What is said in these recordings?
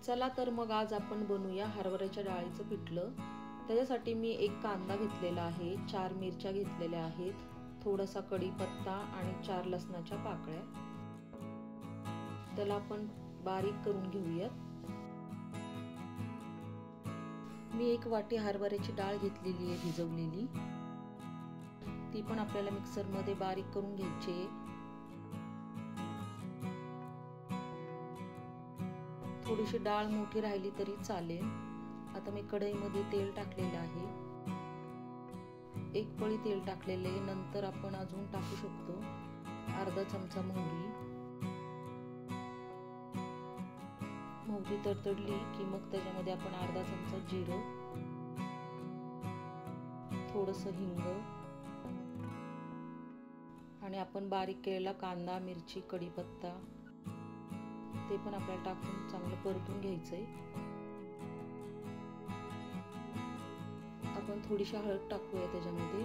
चला तर मग आज आपण बनवूया हरभऱ्याच्या डाळीचं पिठलं। त्याच्यासाठी मी एक कांदा घेतलेला आहे, 4 मिरच्या घेतलेल्या आहेत, थोडासा कढीपत्ता आणि 4 लसणाच्या पाकळ्या। त्याला आपण बारीक करून घेऊयात। मी 1 वाटी हरभऱ्याची डाळ घेतलेली आहे भिजवलेली, ती पण आपल्याला मिक्सर मध्ये बारीक करून घ्यायची आहे। थोडीशी डाळ मोठी राहिली तरी चालेल। आता मी कढईमध्ये तेल टाकलेलं आहे, 1 पळी तेल टाकलेले आहे। नंतर आपण अजून टाकू शकतो अर्धा चमचा मोहरी। मोहरी तडतडली की मग त्याच्यामध्ये आपण अर्धा चमचा जिरं, थोडंसं हिंग आणि आपण बारीक केलेला कांदा, मिरची, कढीपत्ता ते पण आपल्याला टाकून चांगलं परतून घ्यायचंय। आपण थोडीशी हळद टाकूया त्याच्यामध्ये।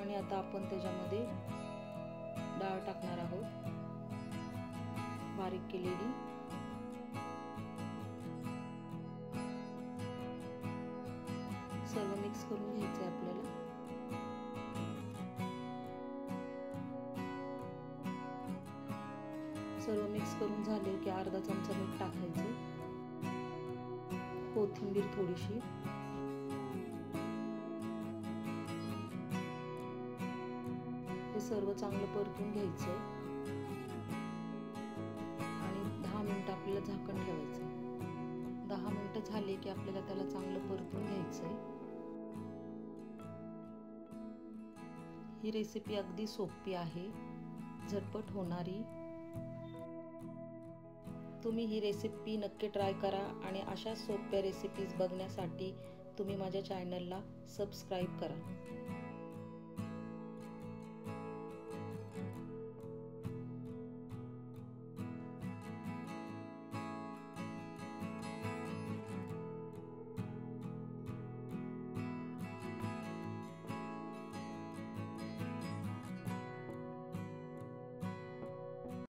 आणि आता आपण त्याच्यामध्ये डाळ टाकणार आहोत बारीक केलेली। सर्व मिक्स करून घ्यायचंय आपल्याला। सर्व मिक्स करून झाले की अर्धा चमचा मीठ टाकायचं, कोथिंबीर थोडीशी, हे सर्व चांगलं परतून घ्यायचं आणि 10 मिनिटं आपल्याला झाकण ठेवायचं। 10 मिनिटं झाले की आपल्याला त्याला चांगलं परतून घ्यायचंय। ही रेसिपी अगदी सोपी आहे, झटपट होणारी। तुम्ही ही रेसिपी नक्की ट्राय करा आणि अशा सोप्या रेसिपीज बघण्यासाठी तुम्ही माझ्या चॅनलला सबस्क्राइब करा।